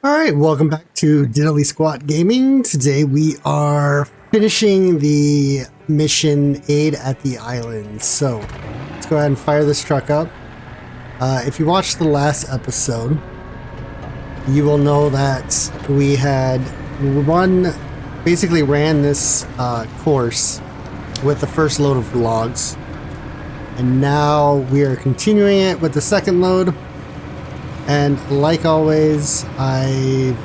All right, welcome back to Diddly Squat Gaming. Today we are finishing the mission aid at the island. So let's go ahead and fire this truck up. If you watched the last episode, you will know that we had basically ran this course with the first load of logs. And now we are continuing it with the second load. And like always, I've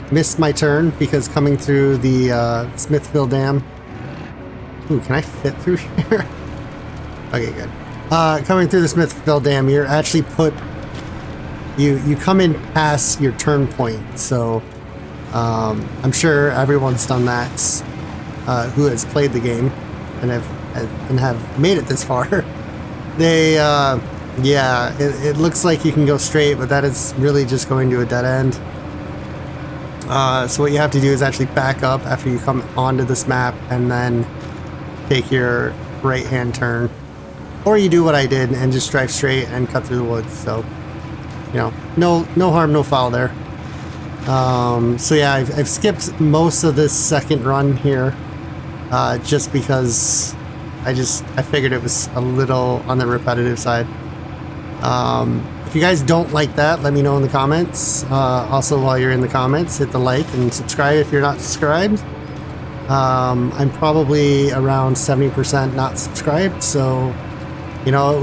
missed my turn because coming through the Smithville Dam. Ooh, can I fit through here? Okay, good. Coming through the Smithville Dam, you're actually you come in past your turn point. So I'm sure everyone's done that who has played the game and have made it this far. They yeah, it looks like you can go straight, but that is really just going to a dead end. So what you have to do is actually back up after you come onto this map and then take your right-hand turn. Or you do what I did and just drive straight and cut through the woods. So, you know, no harm, no foul there. So yeah, I've skipped most of this second run here just because I figured it was a little on the repetitive side. If you guys don't like that, let me know in the comments. Also, while you're in the comments, hit the like and subscribe if you're not subscribed. I'm probably around 70% not subscribed, so you know it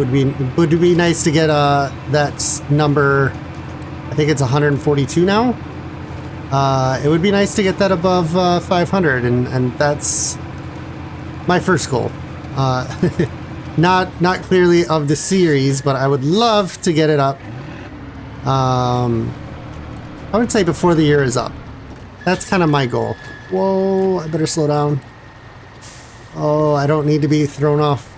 would be nice to get that number. I think it's 142 now. It would be nice to get that above 500, and that's my first goal. Not clearly of the series, but I would love to get it up. I would say before the year is up. That's kind of my goal. Whoa, I better slow down. Oh, I don't need to be thrown off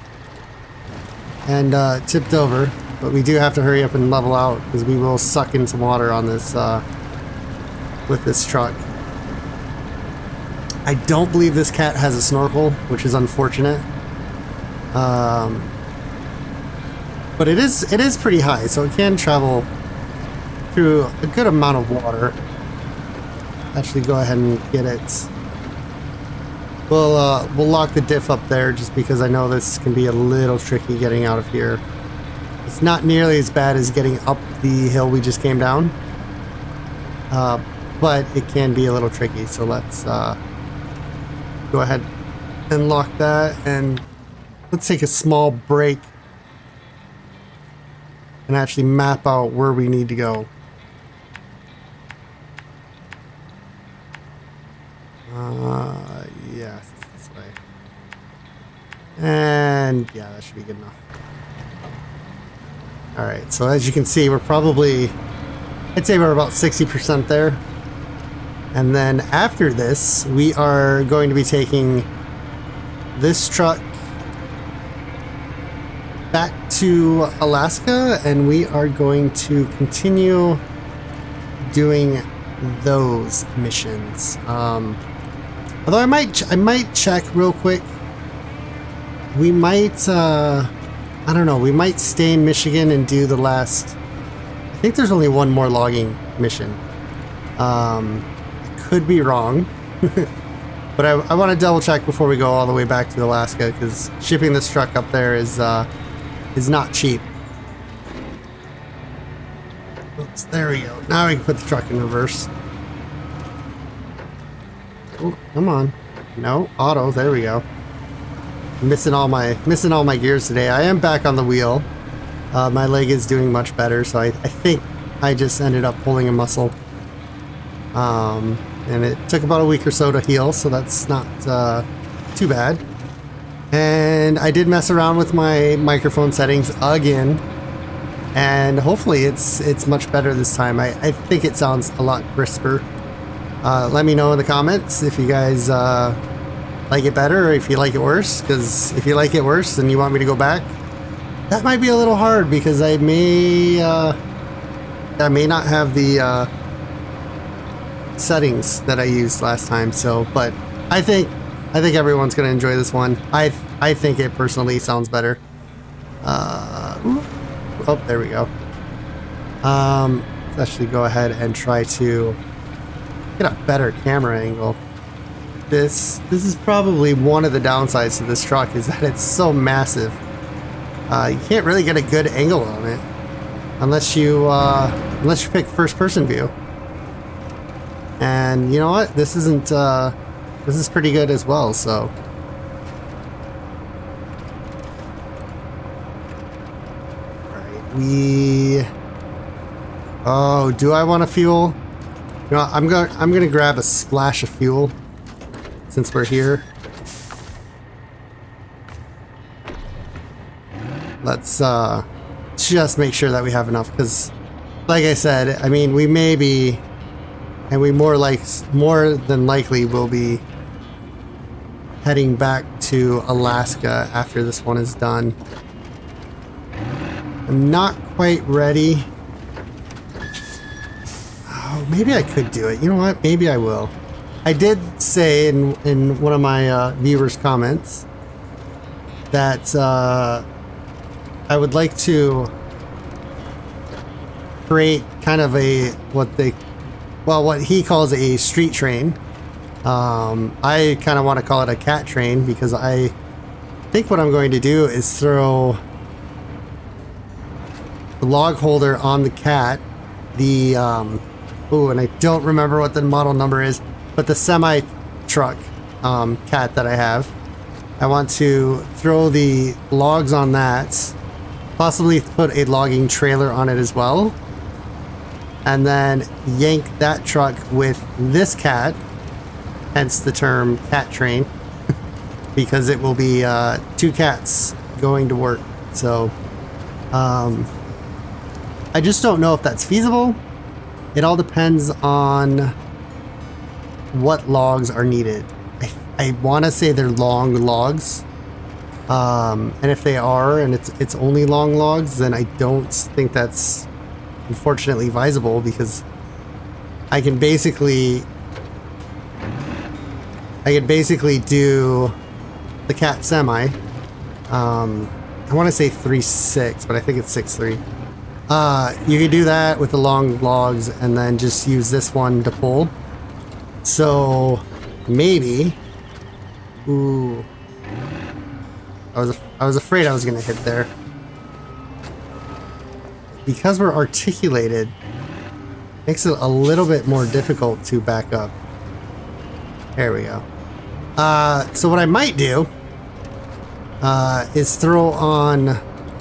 and tipped over, but we do have to hurry up and level out because we will suck in some water on this with this truck. I don't believe this cat has a snorkel, which is unfortunate. But it is pretty high, so it can travel through a good amount of water. Actually, go ahead and get it. We'll lock the diff up there just because I know this can be a little tricky getting out of here. It's not nearly as bad as getting up the hill we just came down, but it can be a little tricky. So let's go ahead and lock that, and let's take a small break and actually map out where we need to go. Yes, this way. And yeah, that should be good enough. Alright, so as you can see, we're probably, I'd say we're about 60% there. And then after this, we are going to be taking this truck back to Alaska, and we are going to continue doing those missions. Although I might check real quick. We might I don't know, we might stay in Michigan and do the last, I think there's only one more logging mission. I could be wrong. But I want to double check before we go all the way back to Alaska, because shipping this truck up there is not cheap. Oops, there we go. Now we can put the truck in reverse. Oh, come on. No, auto, there we go. Missing all my gears today. I am back on the wheel. My leg is doing much better, so I think I just ended up pulling a muscle. And it took about a week or so to heal, so that's not too bad. And I did mess around with my microphone settings again, and hopefully it's much better this time. I think it sounds a lot crisper. Let me know in the comments if you guys like it better or if you like it worse, because if you like it worse and you want me to go back, that might be a little hard because I may not have the settings that I used last time. So, but I think everyone's gonna enjoy this one. I think it personally sounds better. Oh, there we go. Let's actually go ahead and try to get a better camera angle. This is probably one of the downsides to this truck, is that it's so massive. You can't really get a good angle on it unless you pick first person view. And you know what? This isn't this is pretty good as well, so. Oh, do I want to fuel? You know, I'm gonna grab a splash of fuel since we're here. Let's just make sure that we have enough, because like I said, I mean, we may be, and we more than likely will be heading back to Alaska after this one is done. I'm not quite ready. Oh, maybe I could do it. You know what? Maybe I will. I did say in one of my viewers' comments that I would like to create kind of what he calls a street train. I kind of want to call it a cat train, because I think what I'm going to do is throw the log holder on the cat, the and I don't remember what the model number is, but the semi truck cat that I have, I want to throw the logs on that, possibly put a logging trailer on it as well, and then yank that truck with this cat, hence the term cat train, because it will be 2 cats going to work. So I just don't know if that's feasible. It all depends on what logs are needed. I want to say they're long logs, and if they are, and it's only long logs, then I don't think that's unfortunately viable, because I can basically do the cat semi. I want to say 3.6, but I think it's 6.3. You can do that with the long logs and then just use this one to pull. So maybe, ooh, I was afraid I was gonna hit there. Because we're articulated, makes it a little bit more difficult to back up. There we go. So what I might do is throw on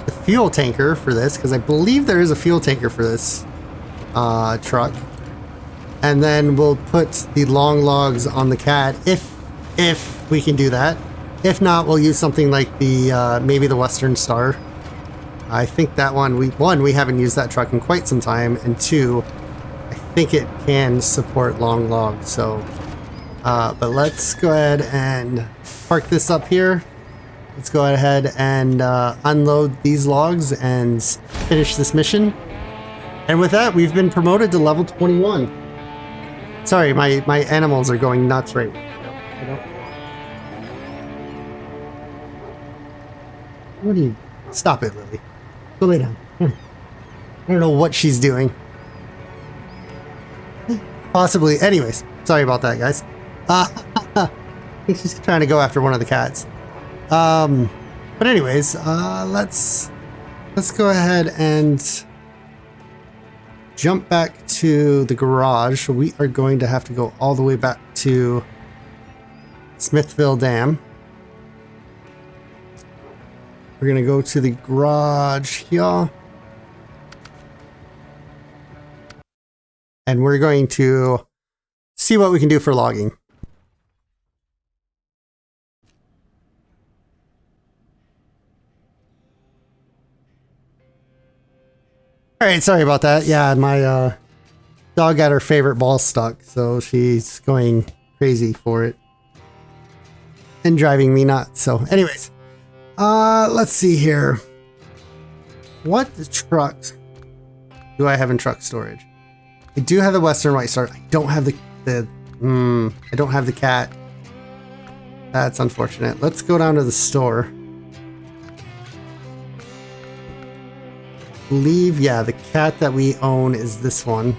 the fuel tanker for this, because I believe there is a fuel tanker for this truck, and then we'll put the long logs on the cat if we can do that. If not, we'll use something like the maybe the Western Star. I think that one we haven't used that truck in quite some time, and 2, I think it can support long logs. So but let's go ahead and park this up here. Let's go ahead and unload these logs and finish this mission. And with that, we've been promoted to level 21. Sorry, my animals are going nuts right now. What do you... Stop it, Lily. Go lay down. I don't know what she's doing. Possibly. Anyways, sorry about that, guys. I think she's trying to go after one of the cats. But anyways, let's go ahead and jump back to the garage. We are going to have to go all the way back to Smithville Dam. We're gonna go to the garage here, and we're going to see what we can do for logging. All right, sorry about that. Yeah, my dog got her favorite ball stuck, so she's going crazy for it and driving me nuts. So anyways, let's see here. What trucks do I have in truck storage? I do have the Western White Star. I don't have I don't have the cat. That's unfortunate. Let's go down to the store. believe, yeah, the cat that we own is this one.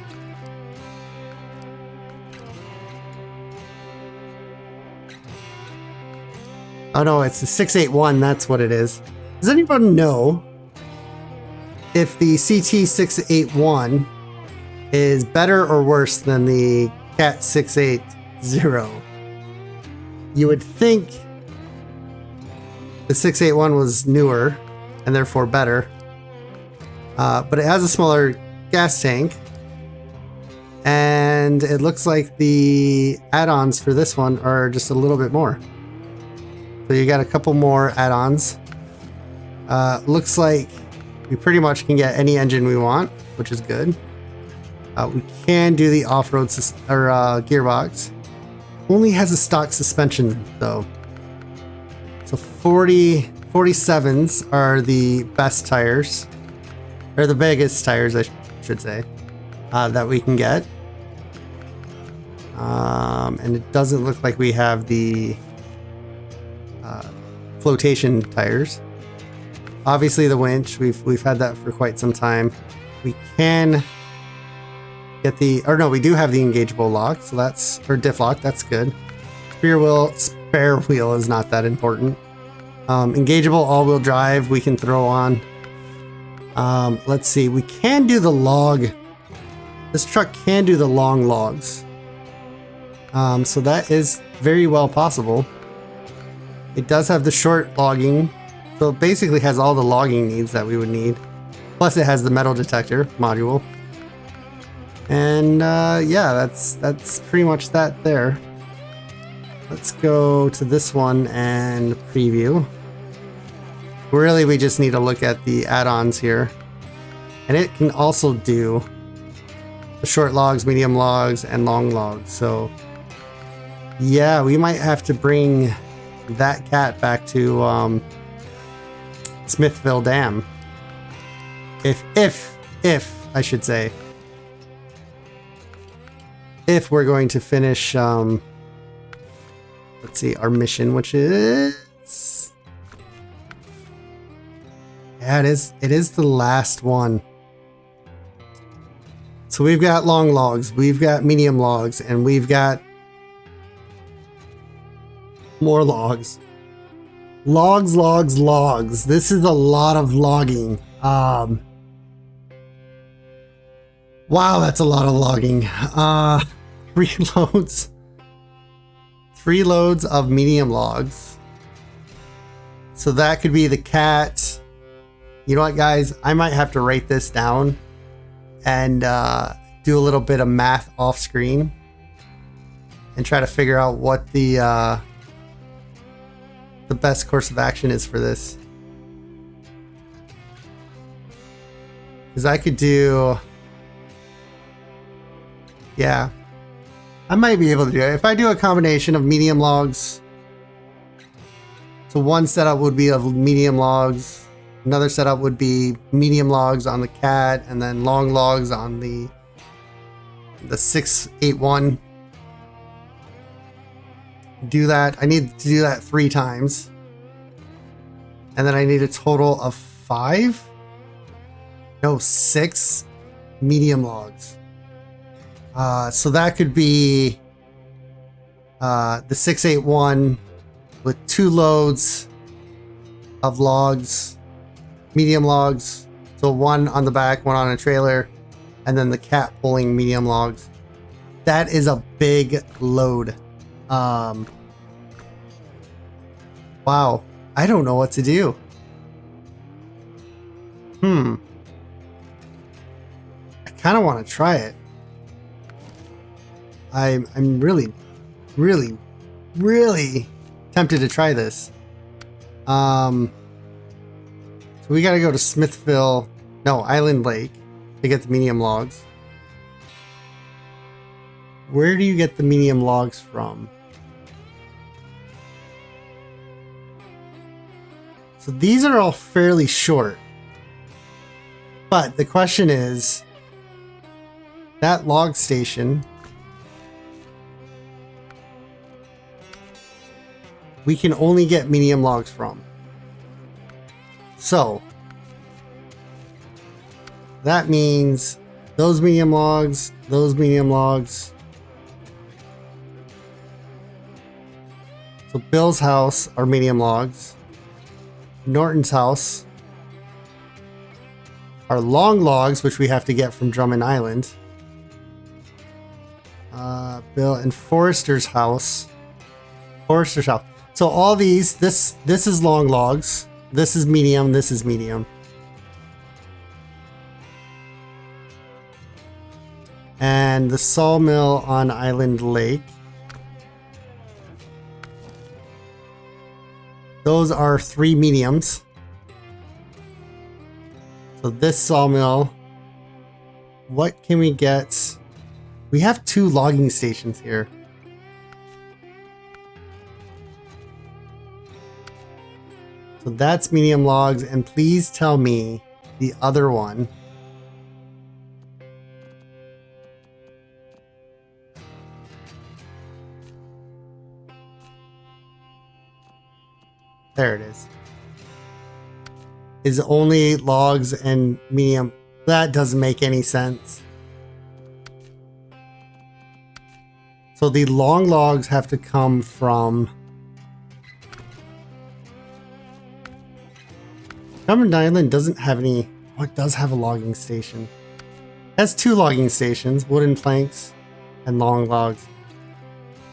Oh no, it's the 681, that's what it is. Does anyone know if the CT681 is better or worse than the Cat 680? You would think the 681 was newer and therefore better, but it has a smaller gas tank, and it looks like the add-ons for this one are just a little bit more. So you got a couple more add-ons. Looks like we pretty much can get any engine we want, which is good. We can do the off-road gearbox. Only has a stock suspension though. So 47s are the best tires, or the biggest tires I should say, that we can get. And it doesn't look like we have the flotation tires. Obviously the winch, we've had that for quite some time. We can get the, or no, we do have the engageable lock, so that's, or diff lock, that's good. Spare wheel is not that important. Engageable all-wheel drive we can throw on. Let's see, we can do the log. This truck can do the long logs. So that is very well possible. It does have the short logging, so it basically has all the logging needs that we would need. Plus it has the metal detector module. And yeah, that's pretty much that there. Let's go to this one and preview. Really, we just need to look at the add-ons here. And it can also do the short logs, medium logs, and long logs. So yeah, we might have to bring that cat back to Smithville Dam. If I should say. If we're going to finish, let's see, our mission, which is, yeah, it is the last one. So we've got long logs, we've got medium logs, and we've got more logs. Logs. This is a lot of logging. Wow, that's a lot of logging. 3 loads. 3 loads of medium logs. So that could be the cat. You know what, guys? I might have to write this down and do a little bit of math off screen and try to figure out what the best course of action is for this. Because I could do, yeah, I might be able to do it. If I do a combination of medium logs, so one setup would be of medium logs, another setup would be medium logs on the cat, and then long logs on the 681. Do that. I need to do that 3 times. And then I need a total of 5? No, 6 medium logs. So that could be the 681 with 2 loads of logs, medium logs. So 1 on the back, 1 on a trailer, and then the cat pulling medium logs. That is a big load. Wow, I don't know what to do. I kind of want to try it. I'm really tempted to try this. So we got to go to Smithville, no, Island Lake to get the medium logs. Where do you get the medium logs from? So these are all fairly short. But the question is, that log station, we can only get medium logs from. So that means those medium logs, those medium logs. So Bill's house are medium logs. Norton's house are long logs, which we have to get from Drummond Island. Bill and Forrester's house. Forrester's house. So all these, this is long logs. This is medium. This is medium. And the sawmill on Island Lake. Those are 3 mediums. So this sawmill, what can we get? We have 2 logging stations here. So that's medium logs, and please tell me the other one. There it is only logs and medium. That doesn't make any sense. So the long logs have to come from Drummond Island. Doesn't have any. Oh, it does have a logging station. It has 2 logging stations, wooden planks and long logs.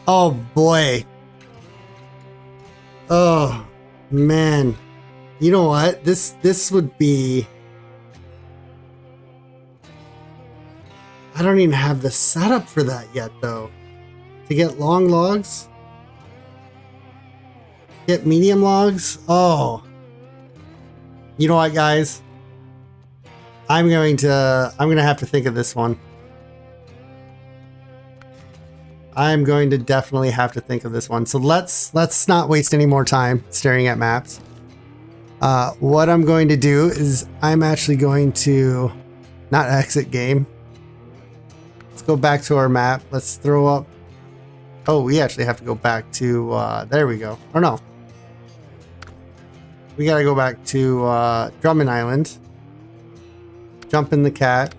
Oh boy. Oh man. You know what? This would be... I don't even have the setup for that yet, though. To get long logs? Get medium logs? Oh. You know what, guys? I'm gonna have to think of this one. I'm going to definitely have to think of this one. So let's not waste any more time staring at maps. What I'm going to do is I'm actually going to not exit game. Let's go back to our map. Let's throw up. Oh, we actually have to go back to, there we go. Or no. We gotta go back to Drummond Island. Jump in the cat.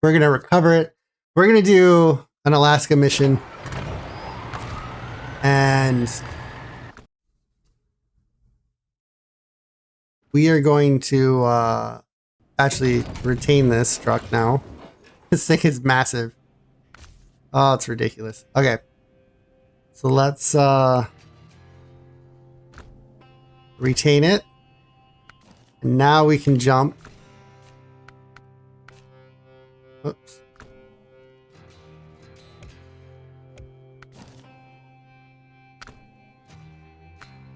We're gonna recover it. We're gonna do an Alaska mission. And we are going to actually retain this truck now. This thing is massive. Oh, it's ridiculous. Okay. So let's retain it. And now we can jump. Oops.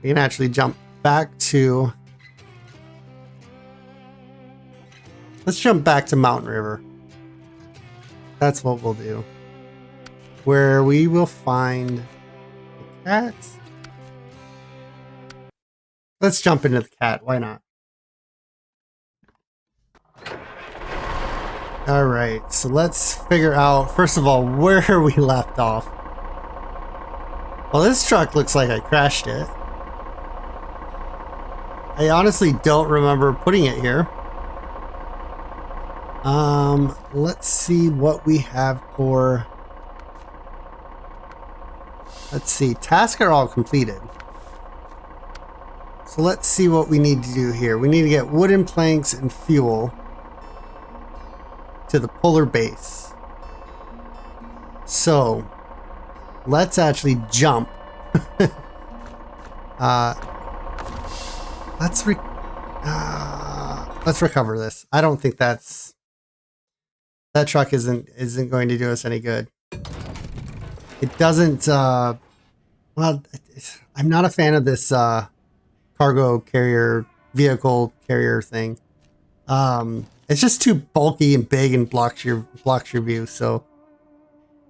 We can actually jump back to... Let's jump back to Mountain River. That's what we'll do. Where we will find the cats. Let's jump into the cat. Why not? All right. So let's figure out, first of all, where we left off. Well, this truck looks like I crashed it. I honestly don't remember putting it here. Let's see what we have for... Let's see. Tasks are all completed. So let's see what we need to do here. We need to get wooden planks and fuel to the polar base. So let's actually jump. Let's recover this. I don't think that truck isn't going to do us any good. It doesn't. Well, I'm not a fan of this cargo carrier, vehicle carrier thing. It's just too bulky and big and blocks your view. So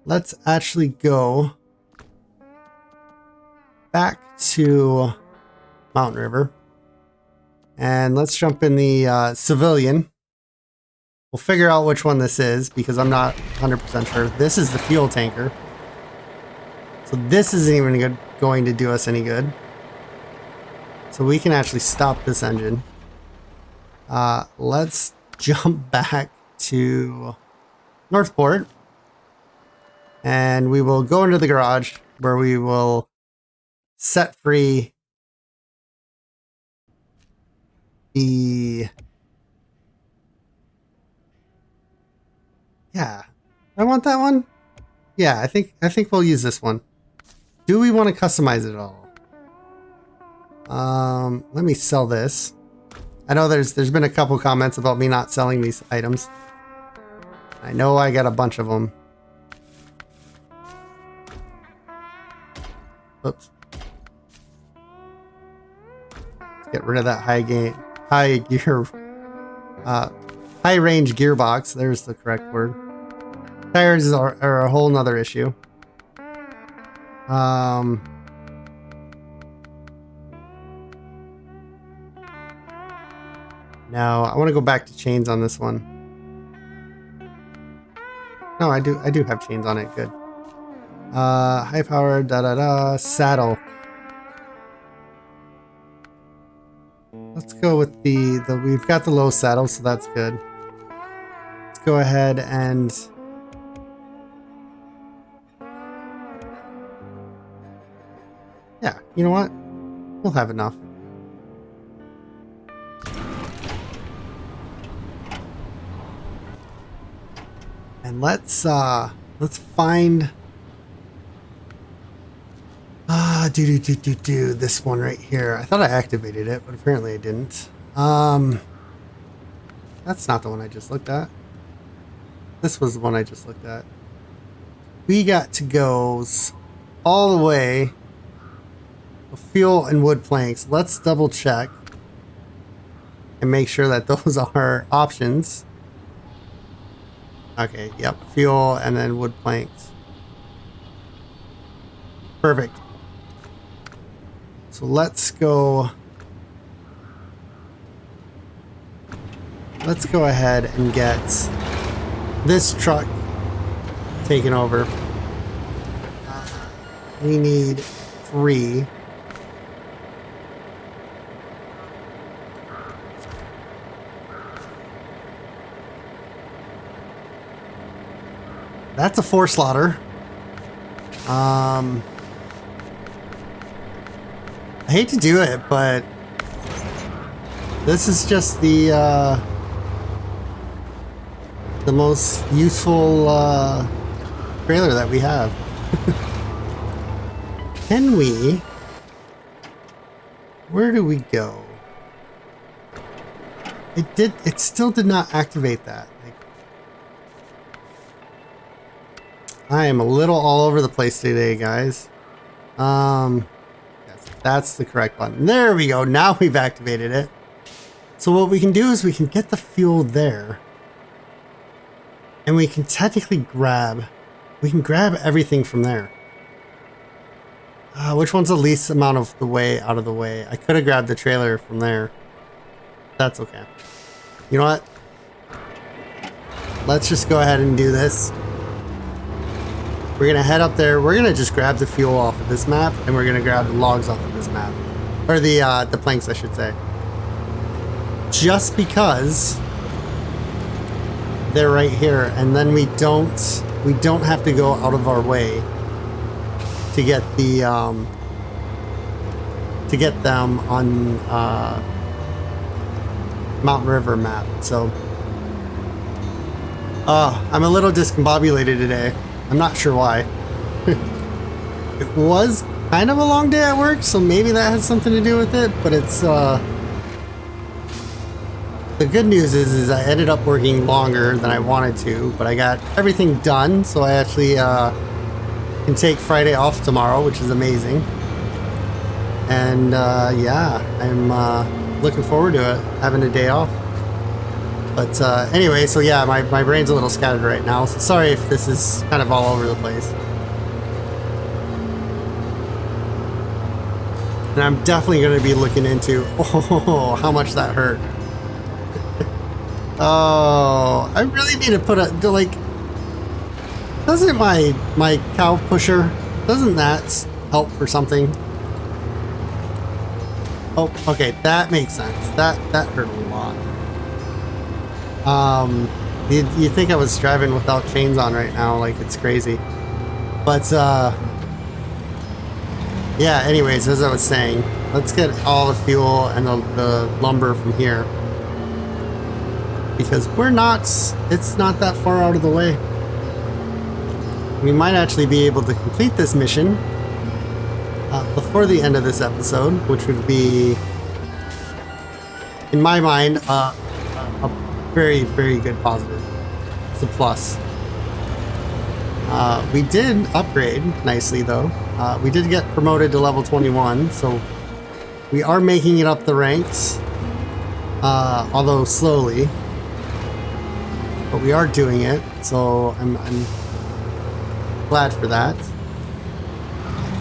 let's actually go back to Mountain River. And let's jump in the civilian. We'll figure out which one this is because I'm not 100% sure. This is the fuel tanker. So this isn't even going to do us any good. So we can actually stop this engine. Let's jump back to Northport, and we will go into the garage where we will set free the... Yeah, I want that one. Yeah, I think we'll use this one. Do we want to customize it at all? Let me sell this. I know there's been a couple comments about me not selling these items. I know I got a bunch of them. Oops. Let's get rid of that high range gearbox. There's the correct word. Tires are a whole nother issue. No, I want to go back to chains on this one. No, I do have chains on it. Good. High power, saddle. Let's go with we've got the low saddle, so that's good. Let's go ahead and yeah, you know what? We'll have enough. And let's find this one right here. I thought I activated it, but apparently I didn't. That's not the one I just looked at. This was the one I just looked at. We got to go all the way. Fuel and wood planks. Let's double check and make sure that those are options. Okay, yep, fuel and then wood planks. Perfect. So let's go ahead and get this truck taken over. We need 3. That's a 4 slaughter. I hate to do it, but this is just the most useful trailer that we have. Can we? Where do we go? It still did not activate that. I am a little all over the place today, guys. Yes, that's the correct button. There we go. Now we've activated it. So what we can do is we can get the fuel there. And we can technically grab everything from there. Which one's the least amount of the way out of the way? I could have grabbed the trailer from there. That's okay. You know what? Let's just go ahead and do this. We're gonna head up there. We're gonna just grab the fuel off of this map, and we're gonna grab the logs off of this map, or the planks, I should say. Just because they're right here, and then we don't have to go out of our way to get them on Mountain River map. So, I'm a little discombobulated today. I'm not sure why. It was kind of a long day at work, so maybe that has something to do with it, but it's the good news is I ended up working longer than I wanted to, but I got everything done, so I actually can take Friday off tomorrow, which is amazing. And yeah, I'm looking forward to it, having a day off. But anyway, so yeah, my brain's a little scattered right now. So sorry if this is kind of all over the place. And I'm definitely going to be looking into how much that hurt. Oh, I really need to put doesn't my cow pusher, doesn't that help for something? Oh, okay, that makes sense. That hurt a lot. You think I was driving without chains on right now, like it's crazy. But yeah, anyways, as I was saying, let's get all the fuel and the lumber from here. Because it's not that far out of the way. We might actually be able to complete this mission before the end of this episode, which would be, in my mind, a very, very good positive. It's a plus. We did upgrade nicely, though. We did get promoted to level 21, so we are making it up the ranks, although slowly. But we are doing it, so I'm glad for that.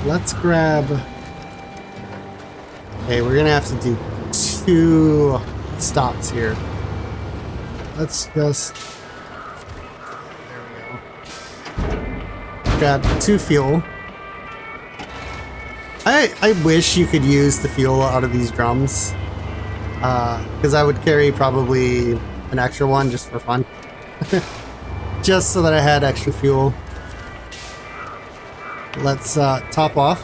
Let's grab... Okay, we're gonna have to do 2 stops here. Let's just... There we go. Grab 2 fuel. I wish you could use the fuel out of these drums. Because I would carry probably an extra one just for fun. Just so that I had extra fuel. Let's top off.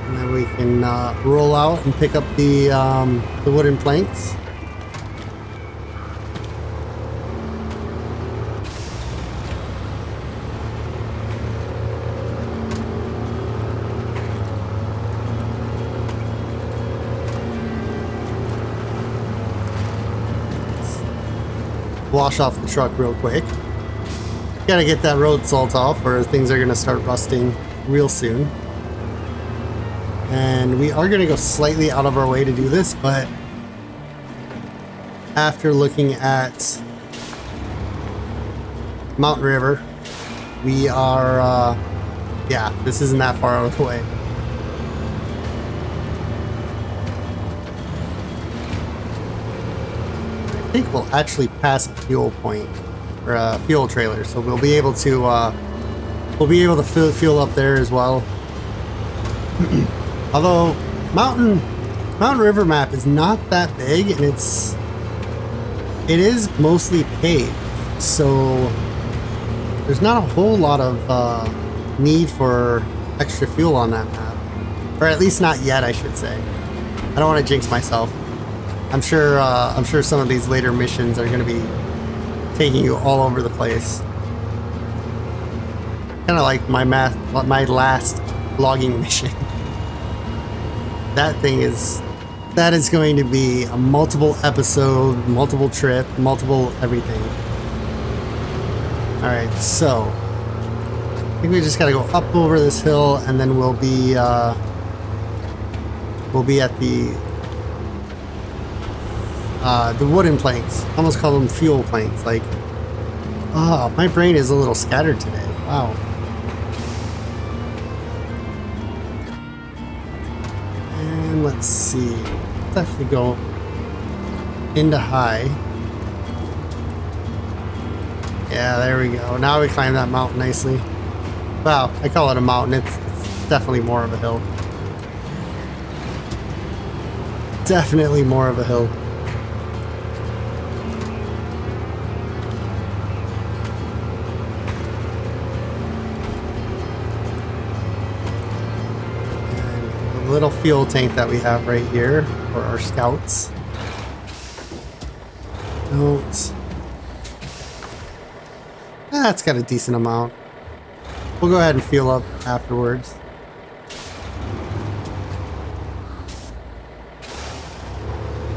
And then we can roll out and pick up the wooden planks. Wash off the truck real quick. Gotta get that road salt off or things are gonna start rusting real soon. And we are gonna go slightly out of our way to do this, but after looking at Mountain River, we are, yeah, this isn't that far out of the way. I think we'll actually pass a fuel point or a fuel trailer, so we'll be able to fuel up there as well. Although Mountain River map is not that big, and it is mostly paved, so there's not a whole lot of need for extra fuel on that map, or at least not yet, I should say. I don't want to jinx myself. I'm sure some of these later missions are going to be taking you all over the place. Kind of like my last logging mission. That is going to be a multiple episode, multiple trip, multiple everything. All right, so I think we just got to go up over this hill, and then we'll be at the wooden planks. I almost call them fuel planks. Like, oh, my brain is a little scattered today. Wow. And let's see. Let's actually go into high. Yeah, there we go. Now we climb that mountain nicely. Wow, I call it a mountain. It's definitely more of a hill. Definitely more of a hill. Little fuel tank that we have right here for our scouts. That's got a decent amount. We'll go ahead and fuel up afterwards.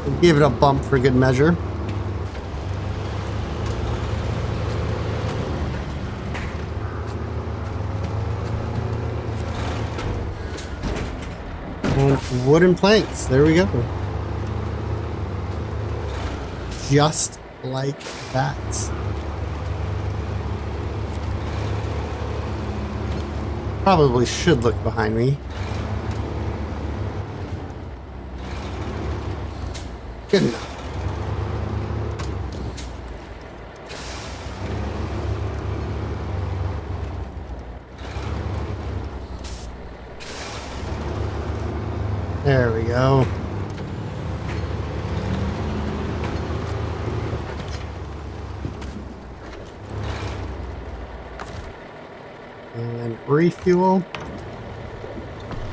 We'll give it a bump for good measure. And wooden planks. There we go. Just like that. Probably should look behind me. Good enough. There we go. And refuel.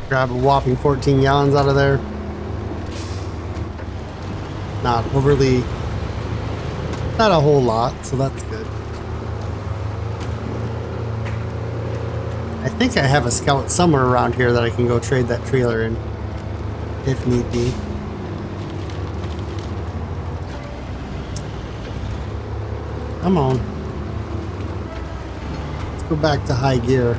Grab a whopping 14 gallons out of there. Not overly, not a whole lot, so that's good. I think I have a scout somewhere around here that I can go trade that trailer in, if need be. Come on. Let's go back to high gear.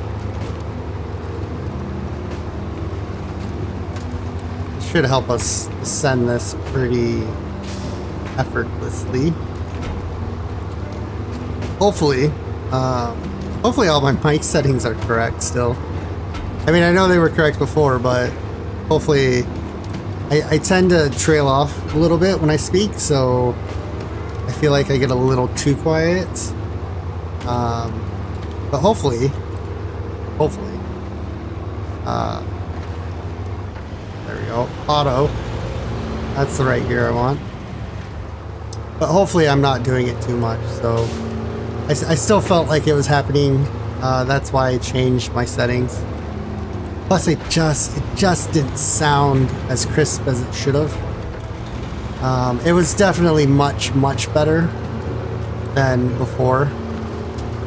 It should help us send this pretty effortlessly. Hopefully. Hopefully all my mic settings are correct still. I mean, I know they were correct before, but hopefully I tend to trail off a little bit when I speak, so I feel like I get a little too quiet. But hopefully, there we go. Auto. That's the right gear I want. But hopefully I'm not doing it too much, so I still felt like it was happening. That's why I changed my settings. Plus, it just didn't sound as crisp as it should have. It was definitely much better than before.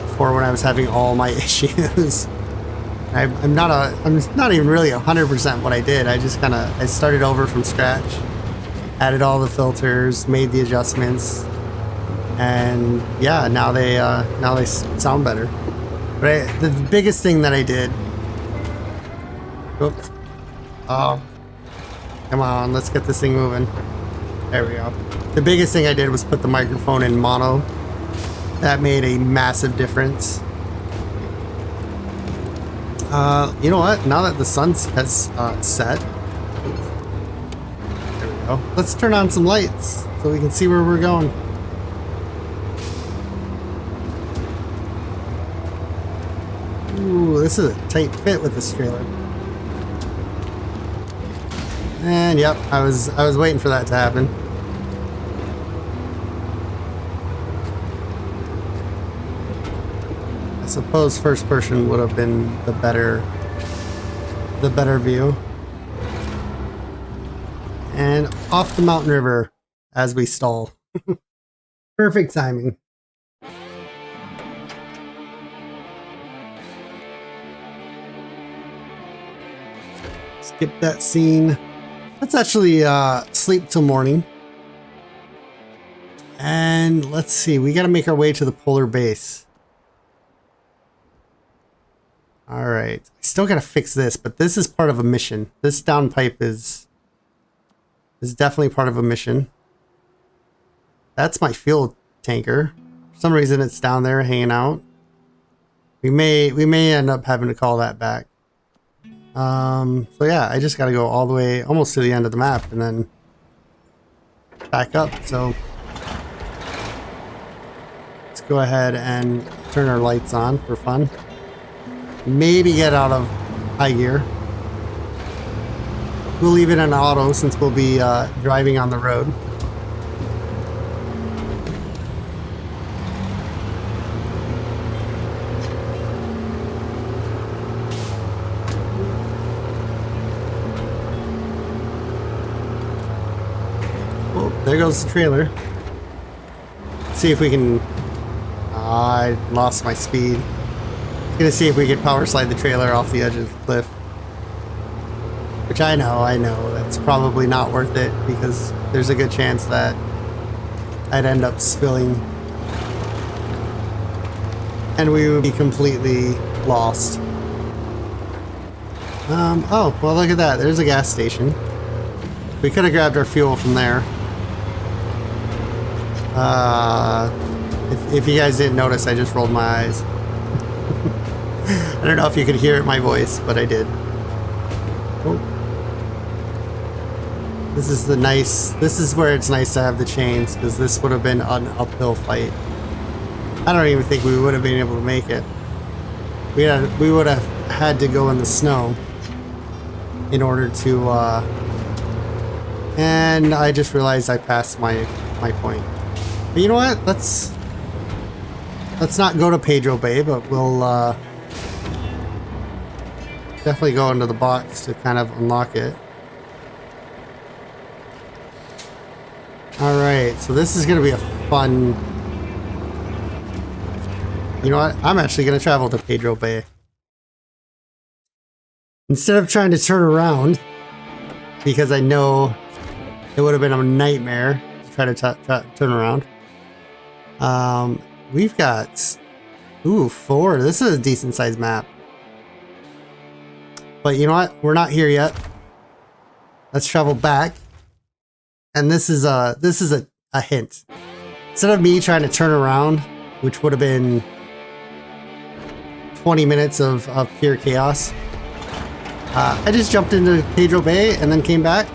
Before, when I was having all my issues. I'm not even really 100% what I did. I just I started over from scratch, added all the filters, made the adjustments. And yeah, now they sound better. But the biggest thing that I did. Oops. Oh, come on, let's get this thing moving. There we go. The biggest thing I did was put the microphone in mono. That made a massive difference. You know what? Now that the sun has set, there we go. Let's turn on some lights so we can see where we're going. Ooh, this is a tight fit with this trailer. And yep, I was waiting for that to happen. I suppose first person would have been the better view. And off the mountain river as we stall. Perfect timing. Skip that scene. Let's actually sleep till morning. And let's see, we gotta make our way to the polar base. Alright, I still gotta fix this, but this is part of a mission. This downpipe is definitely part of a mission. That's my fuel tanker. For some reason it's down there hanging out. We may end up having to call that back. So yeah, I just gotta go all the way almost to the end of the map and then back up. So let's go ahead and turn our lights on for fun. Maybe get out of high gear. We'll leave it in auto since we'll be driving on the road. There goes the trailer. Let's see if we can... I lost my speed. I'm gonna see if we can power slide the trailer off the edge of the cliff. Which I know, that's probably not worth it because there's a good chance that I'd end up spilling. And we would be completely lost. Oh, well look at that. There's a gas station. We could have grabbed our fuel from there. If you guys didn't notice, I just rolled my eyes. I don't know if you could hear it in my voice, but I did. Oh. This is where it's nice to have the chains, because this would have been an uphill fight. I don't even think we would have been able to make it. We would have had to go in the snow in order to, and I just realized I passed my point. But you know what? Let's not go to Pedro Bay, but we'll definitely go into the box to kind of unlock it. Alright, so this is going to be a fun... You know what? I'm actually going to travel to Pedro Bay. Instead of trying to turn around, because I know it would have been a nightmare to try to turn around. We've got... Ooh, 4. This is a decent sized map. But you know what? We're not here yet. Let's travel back. And this is a hint. Instead of me trying to turn around, which would have been 20 minutes of pure chaos, I just jumped into Pedro Bay and then came back.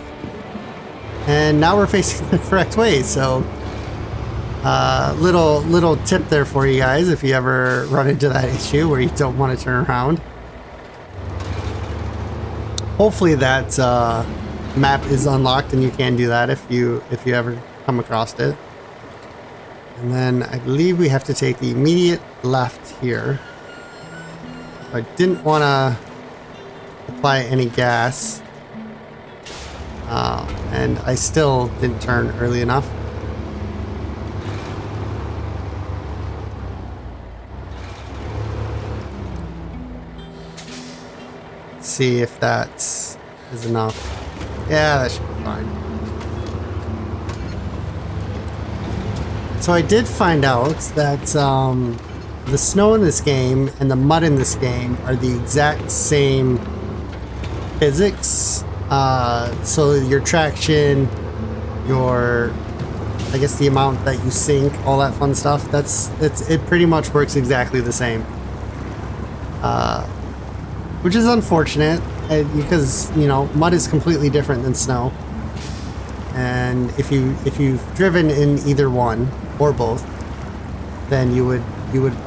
And now we're facing the correct way. So little tip there for you guys if you ever run into that issue where you don't want to turn around. Hopefully that map is unlocked and you can do that if you ever come across it. And then I believe we have to take the immediate left here. I didn't want to apply any gas, and I still didn't turn early enough. See if that is enough. Yeah, that should be fine. So I did find out that the snow in this game and the mud in this game are the exact same physics. So your traction, I guess the amount that you sink, all that fun stuff, it pretty much works exactly the same. Which is unfortunate because, you know, mud is completely different than snow. And if you've driven in either one or both, then you would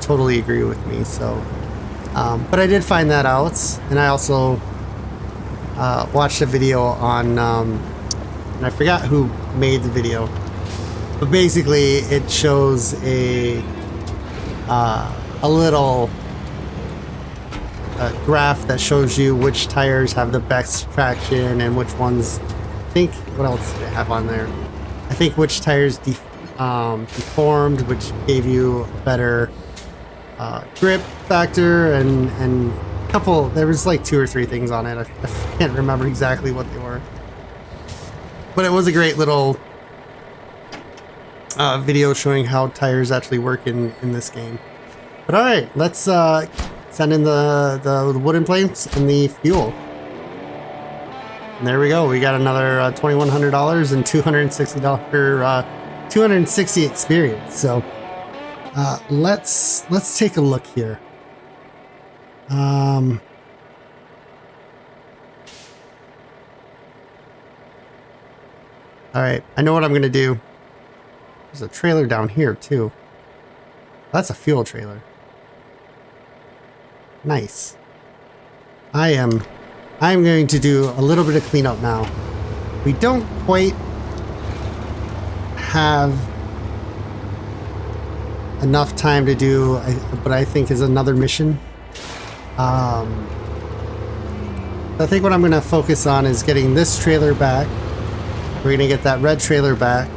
totally agree with me. So, but I did find that out, and I also watched a video on, and I forgot who made the video, but basically it shows a little graph that shows you which tires have the best traction and which ones. I think, what else did it have on there? I think which tires deformed, which gave you a better grip factor, and a couple, there was like 2 or 3 things on it. I can't remember exactly what they were, but it was a great little video showing how tires actually work in this game. But all right, let's send in the wooden planks and the fuel. And there we go. We got another $2,100 and $260 experience. So let's take a look here. All right, I know what I'm gonna do. There's a trailer down here too. That's a fuel trailer. Nice. I'm going to do a little bit of cleanup now. We don't quite have enough time to do what I think is another mission. I think what I'm going to focus on is getting this trailer back. We're going to get that red trailer back.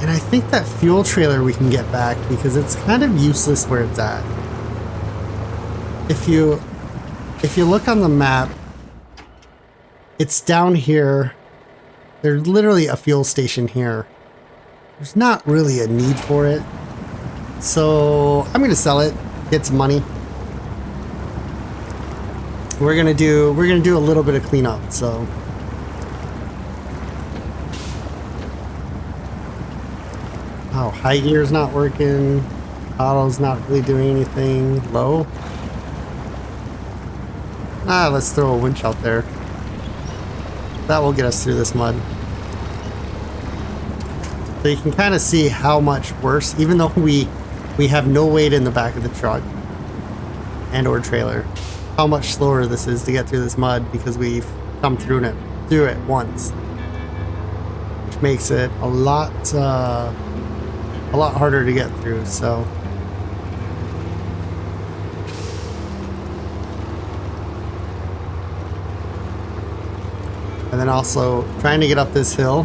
And I think that fuel trailer we can get back because it's kind of useless where it's at. If you look on the map, it's down here. There's literally a fuel station here. There's not really a need for it. So I'm going to sell it, get some money. We're going to do a little bit of cleanup, so. Oh, high gear's not working. Auto's not really doing anything. Low. Let's throw a winch out there. That will get us through this mud. So you can kind of see how much worse, even though we have no weight in the back of the truck and or trailer, how much slower this is to get through this mud because we've come through it once, which makes it a lot harder to get through. So and then also trying to get up this hill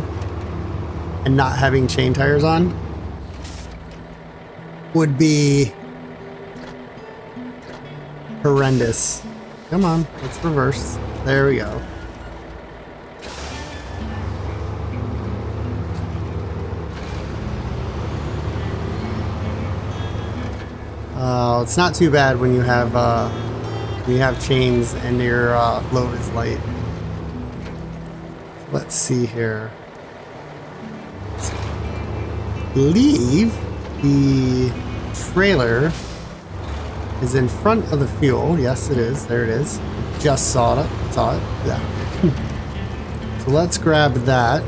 and not having chain tires on would be horrendous. Come on, let's reverse. There we go. It's not too bad when you have chains and your load is light. Let's see here. I believe the trailer is in front of the fuel. Yes, it is. There it is. Just saw it. Yeah. So let's grab that.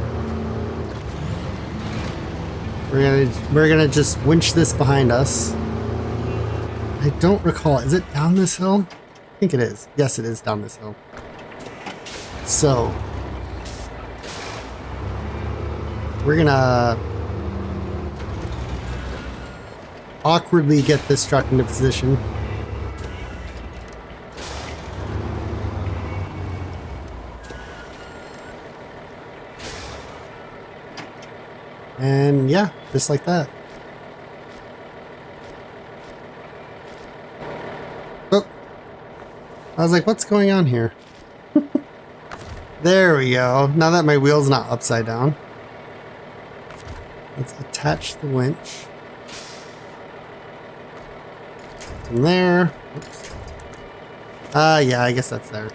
We're gonna just winch this behind us. I don't recall. Is it down this hill? I think it is. Yes, it is down this hill. So we're gonna awkwardly get this truck into position. And yeah, just like that. Oh, I was like, what's going on here? There we go. Now that my wheel's not upside down. Let's attach the winch. From there. Oops. Yeah, I guess that's there.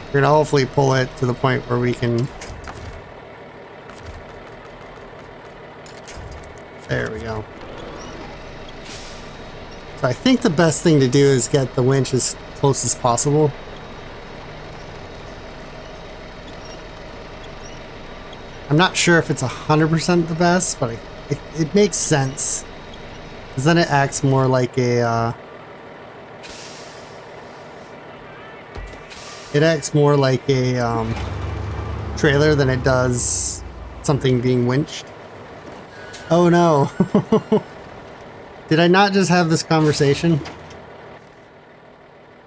We're gonna hopefully pull it to the point where we can. There we go. So I think the best thing to do is get the winch as close as possible. I'm not sure if it's 100% the best, but it makes sense. Because then it acts more like a... trailer than it does something being winched. Oh no. Did I not just have this conversation?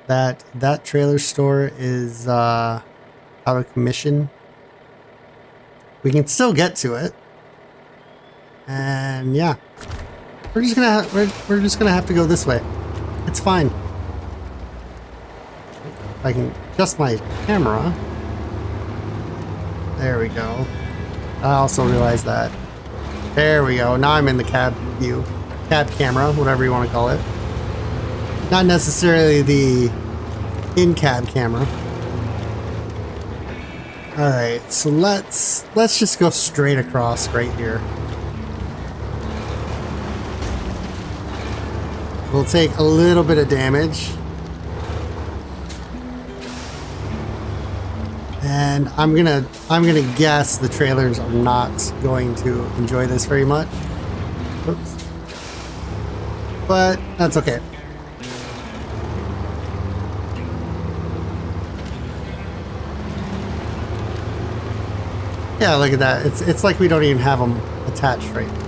That trailer store is out of commission. We can still get to it. And yeah. We're just gonna have to go this way. It's fine. If I can adjust my camera. There we go. I also realized that. There we go. Now I'm in the cab view. Cab camera, whatever you want to call it. Not necessarily the in-cab camera. Alright, so let's just go straight across right here. We'll take a little bit of damage. And I'm gonna guess the trailers are not going to enjoy this very much. Oops. But that's okay. Yeah, look at that. It's like we don't even have them attached right now.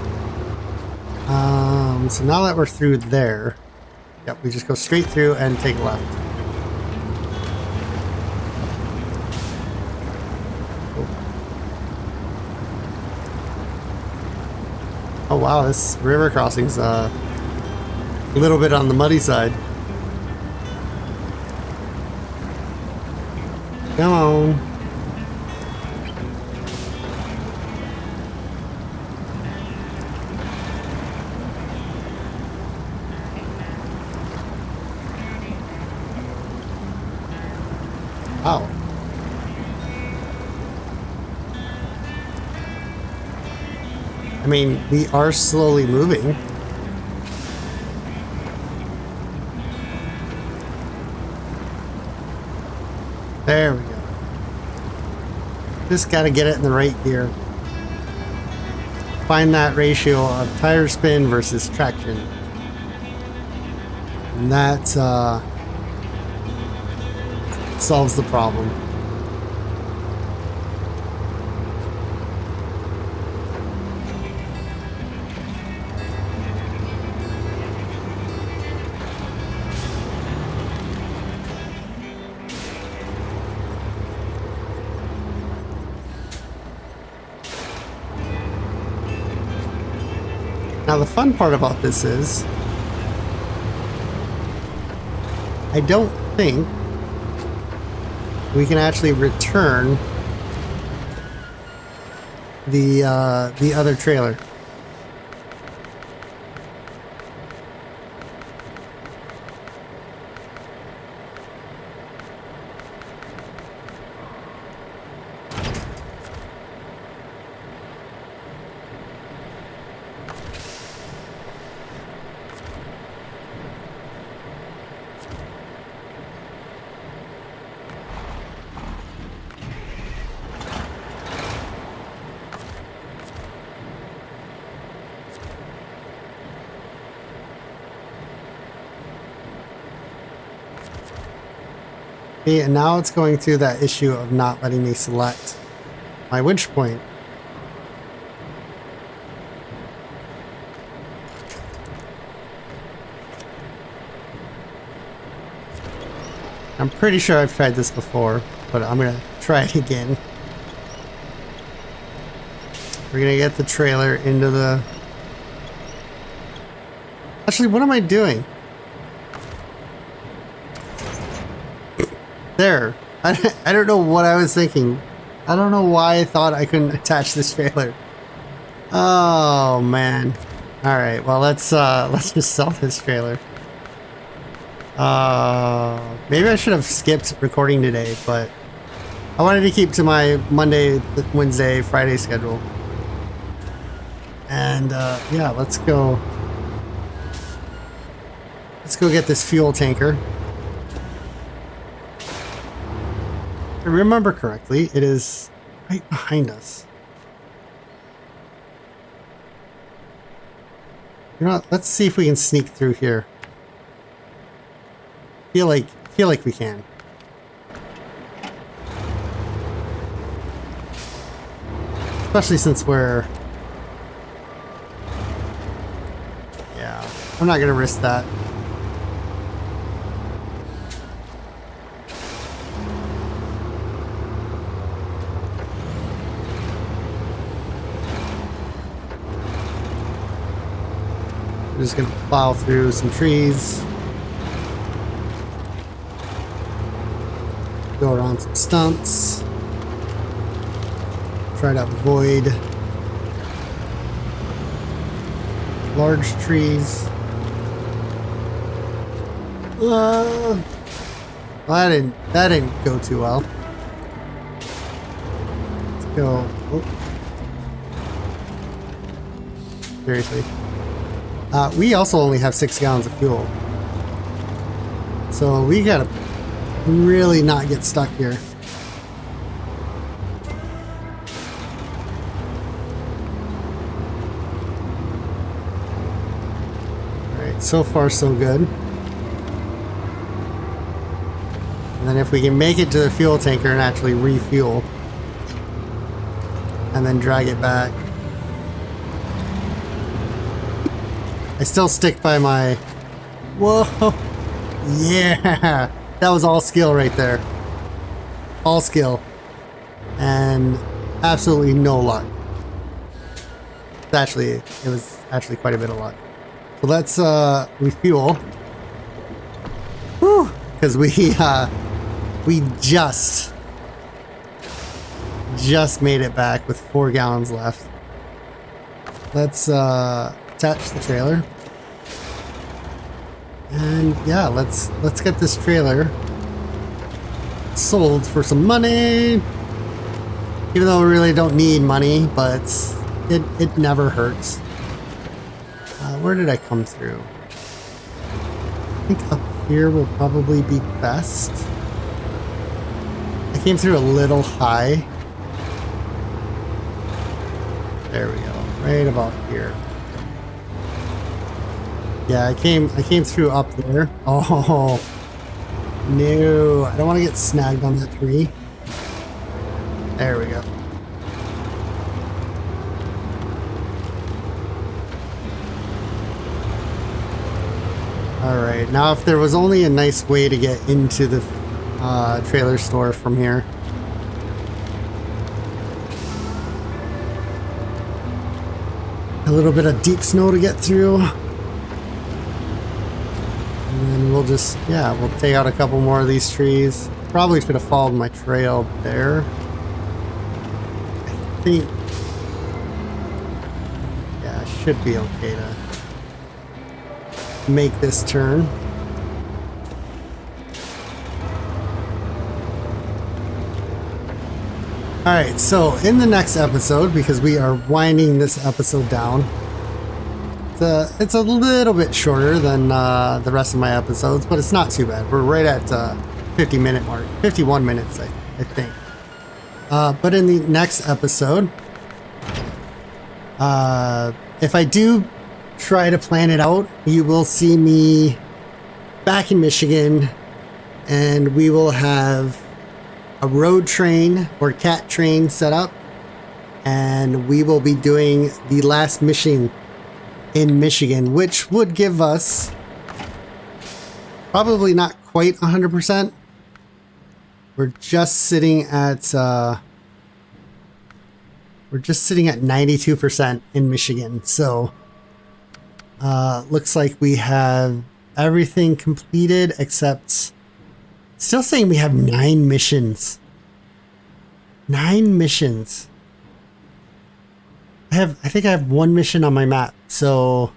So now that we're through there, yep, we just go straight through and take left. Oh wow, this river crossing's a little bit on the muddy side. Come on. Wow. I mean, we are slowly moving. There we go. Just gotta get it in the right gear. Find that ratio of tire spin versus traction. And that solves the problem. Now the fun part about this is I don't think we can actually return the other trailer. See, and now it's going through that issue of not letting me select my winch point. I'm pretty sure I've tried this before, but I'm gonna try it again. We're gonna get the trailer into the... Actually, what am I doing? There. I don't know what I was thinking. I don't know why I thought I couldn't attach this trailer. Oh man. All right. Well, let's just sell this trailer. Maybe I should have skipped recording today, but I wanted to keep to my Monday, Wednesday, Friday schedule. And yeah, let's go get this fuel tanker. If I remember correctly, it is right behind us. You know what? Let's see if we can sneak through here. Feel like we can. Especially since we're... Yeah, I'm not gonna risk that. We're just gonna plow through some trees. Go around some stumps. Try to avoid large trees. Well, that didn't go too well. Let's go. Oh. Seriously. We also only have 6 gallons of fuel, so we gotta really not get stuck here. Alright, so far so good. And then if we can make it to the fuel tanker and actually refuel, and then drag it back. I still stick by my... Whoa! Yeah! That was all skill right there. All skill. And absolutely no luck. It was actually quite a bit of luck. So let's refuel. Whew! Because we just made it back with 4 gallons left. Let's attach the trailer. And yeah, let's get this trailer sold for some money. Even though we really don't need money, but it never hurts. Where did I come through? I think up here will probably be best. I came through a little high. There we go. Right about here. Yeah, I came through up there. Oh no, I don't want to get snagged on that tree. There we go. Alright, now if there was only a nice way to get into the trailer store from here. A little bit of deep snow to get through. And then we'll just, yeah, we'll take out a couple more of these trees. Probably should have followed my trail there. I think, yeah, it should be okay to make this turn. Alright, so in the next episode, because we are winding this episode down, it's a little bit shorter than the rest of my episodes, but it's not too bad. We're right at 50-minute mark, 51 minutes, I think. But in the next episode, if I do try to plan it out, you will see me back in Michigan, and we will have a road train or cat train set up, and we will be doing the last mission in Michigan, which would give us probably not quite 100%. We're just sitting at 92% in Michigan. So looks like we have everything completed except still saying we have 9 missions. 9 missions. I think I have 1 mission on my map, so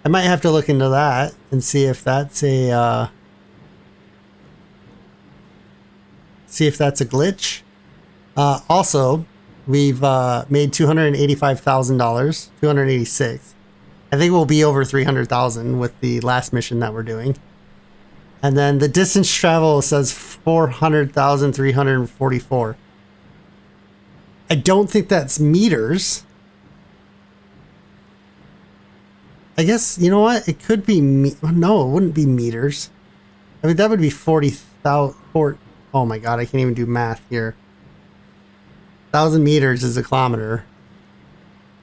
I might have to look into that and see if that's a glitch. Also, we've made $285,000, 286. I think we'll be over 300,000 with the last mission that we're doing. And then the distance travel says 400,344. I don't think that's meters. I guess, you know what? It could be, no, it wouldn't be meters. I mean, that would be 40,000, oh my God, I can't even do math here. 1,000 meters is a kilometer.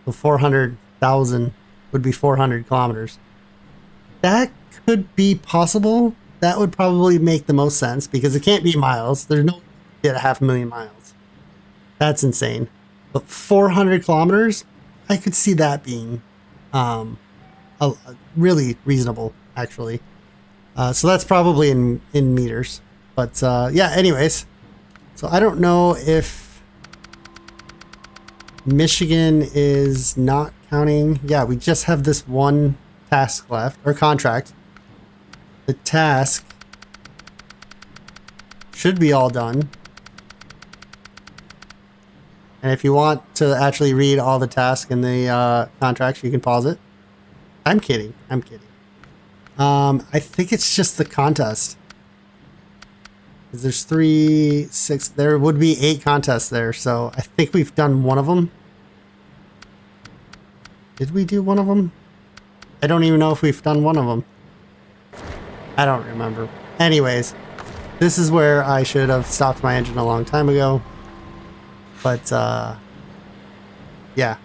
So 400,000 would be 400 kilometers. That could be possible. That would probably make the most sense because it can't be miles. There's no way to get 500,000 miles. That's insane. But 400 kilometers, I could see that being really reasonable, actually. So that's probably in meters. But yeah, anyways. So I don't know if Michigan is not counting. Yeah, we just have this one task left, or contract. The task should be all done. And if you want to actually read all the tasks in the contracts, you can pause it. I'm kidding. I'm kidding. I think it's just the contest. Because there's 3, 6, there would be 8 contests there. So I think we've done one of them. Did we do one of them? I don't even know if we've done one of them. I don't remember. Anyways, this is where I should have stopped my engine a long time ago. But yeah,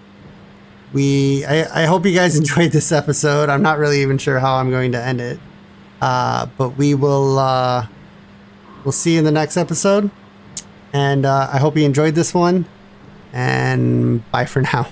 I hope you guys enjoyed this episode. I'm not really even sure how I'm going to end it, but we will we'll see you in the next episode, and I hope you enjoyed this one, and bye for now.